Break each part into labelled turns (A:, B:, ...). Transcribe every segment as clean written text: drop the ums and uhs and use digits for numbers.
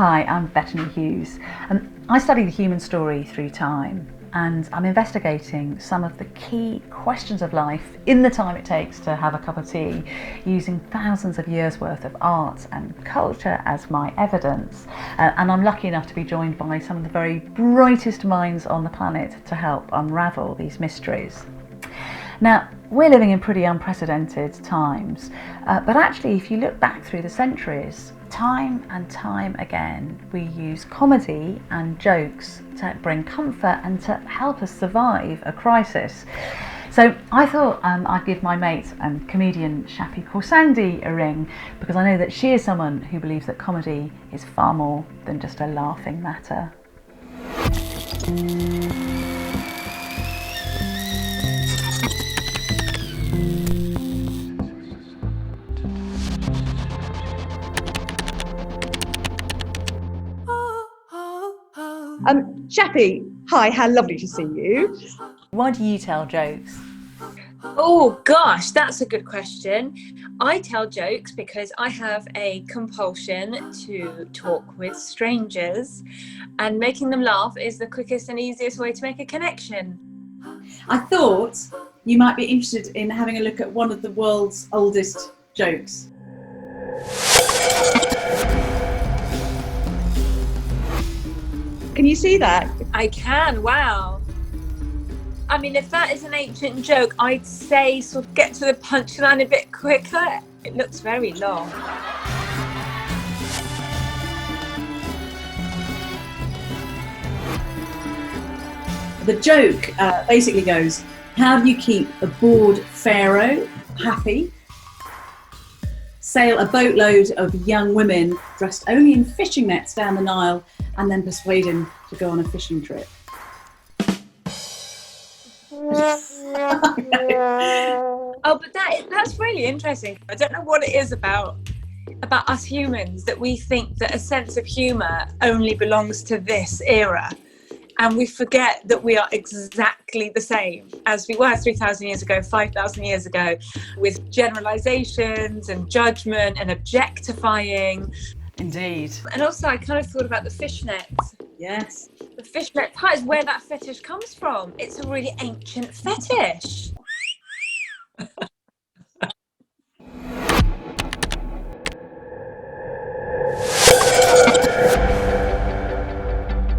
A: Hi, I'm Bettany Hughes, and I study the human story through time, and I'm investigating some of the key questions of life in the time it takes to have a cup of tea, using thousands of years worth of art and culture as my evidence. And I'm lucky enough to be joined by some of the very brightest minds on the planet to help unravel these mysteries. Now, we're living in pretty unprecedented times, but actually if you look back through the centuries, time and time again we use comedy and jokes to bring comfort and to help us survive a crisis. So I thought I'd give my mate and comedian Shappi Khorsandi a ring, because I know that she is someone who believes that comedy is far more than just a laughing matter.
B: Shappi, hi, how lovely to see you.
A: Why do you tell jokes?
C: Oh gosh, that's a good question. I tell jokes because I have a compulsion to talk with strangers, and making them laugh is the quickest and easiest way to make a connection.
B: I thought you might be interested in having a look at one of the world's oldest jokes. Can you see that?
C: I can, wow. I mean, if that is an ancient joke, I'd say sort of get to the punchline a bit quicker. It looks very long.
B: The joke basically goes, how do you keep a bored pharaoh happy? Sail a boatload of young women dressed only in fishing nets down the Nile and then persuade him to go on a fishing trip.
C: Oh, but that's really interesting. I don't know what it is about us humans that we think that a sense of humour only belongs to this era, and we forget that we are exactly the same as we were 3,000 years ago, 5,000 years ago, with generalisations and judgment and objectifying.
A: Indeed.
C: And also I kind of thought about the fishnet.
B: Yes.
C: The fishnet tie is where that fetish comes from. It's a really ancient fetish.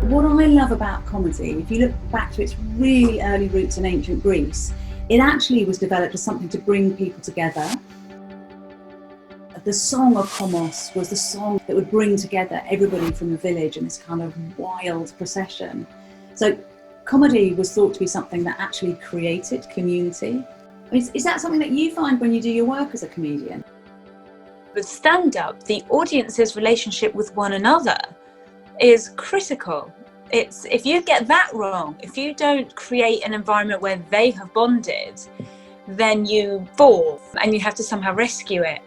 B: What I love about comedy, if you look back to its really early roots in ancient Greece, it actually was developed as something to bring people together. The song of Komos was the song that would bring together everybody from the village in this kind of wild procession. So comedy was thought to be something that actually created community. I mean, is that something that you find when you do your work as a comedian?
C: With stand-up, the audience's relationship with one another is critical. It's if you get that wrong, if you don't create an environment where they have bonded, then you fall and you have to somehow rescue it.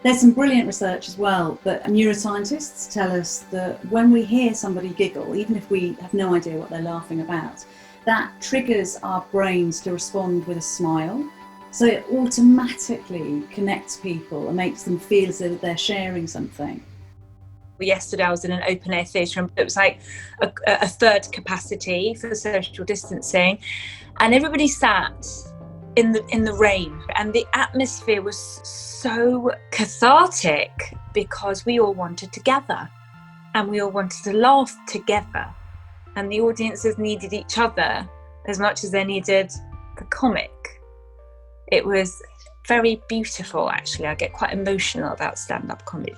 B: There's some brilliant research as well that neuroscientists tell us that when we hear somebody giggle, even if we have no idea what they're laughing about, that triggers our brains to respond with a smile. So it automatically connects people and makes them feel as though they're sharing something.
C: Yesterday I was in an open air theatre and it was like a third capacity for social distancing, and everybody sat in the rain, and the atmosphere was so cathartic because we all wanted to gather and we all wanted to laugh together, and the audiences needed each other as much as they needed the comic. It was very beautiful, actually. I get quite emotional about stand-up comedy.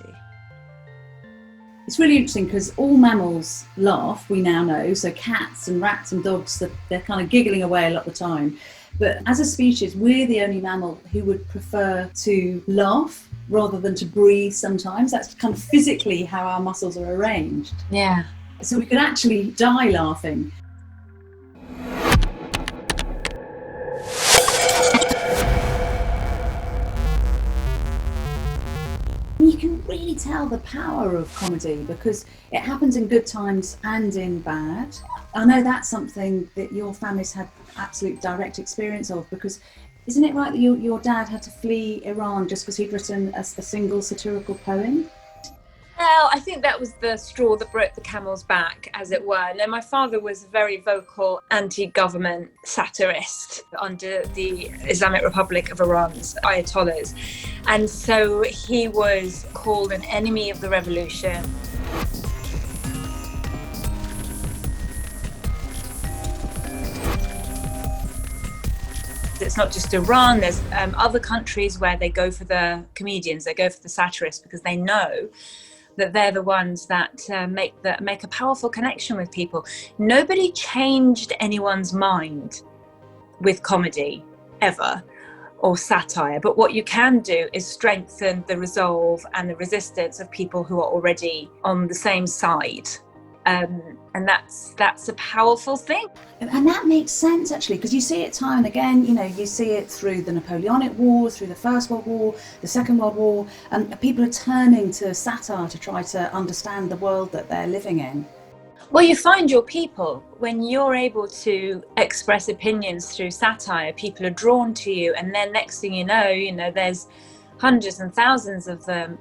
B: It's really interesting because all mammals laugh, we now know. So cats and rats and dogs, they're kind of giggling away a lot of the time. But as a species, we're the only mammal who would prefer to laugh rather than to breathe sometimes. That's kind of physically how our muscles are arranged.
C: Yeah.
B: So we could actually die laughing. You can really tell the power of comedy because it happens in good times and in bad. I know that's something that your family's had absolute direct experience of, because isn't it right that your dad had to flee Iran just because he'd written a single satirical poem?
C: Well, I think that was the straw that broke the camel's back, as it were. Now, my father was a very vocal anti-government satirist under the Islamic Republic of Iran's Ayatollahs. And so he was called an enemy of the revolution. It's not just Iran, there's other countries where they go for the comedians, they go for the satirists, because they know that they're the ones that make a powerful connection with people. Nobody changed anyone's mind with comedy, ever, or satire. But what you can do is strengthen the resolve and the resistance of people who are already on the same side. And that's a powerful thing.
B: And that makes sense, actually, because you see it time and again. You know, you see it through the Napoleonic Wars, through the First World War, the Second World War, and people are turning to satire to try to understand the world that they're living in.
C: Well, you find your people. When you're able to express opinions through satire, people are drawn to you, and then next thing you know, there's hundreds and thousands of them.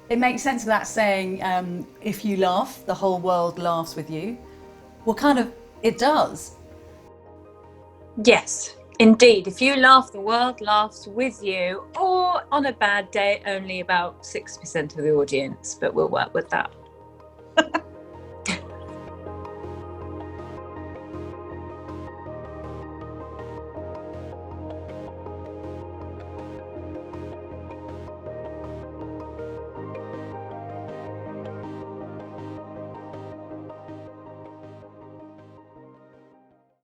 B: It makes sense of that saying, if you laugh, the whole world laughs with you. Well, kind of, it does.
C: Yes, indeed. If you laugh, the world laughs with you, or on a bad day, only about 6% of the audience, but we'll work with that.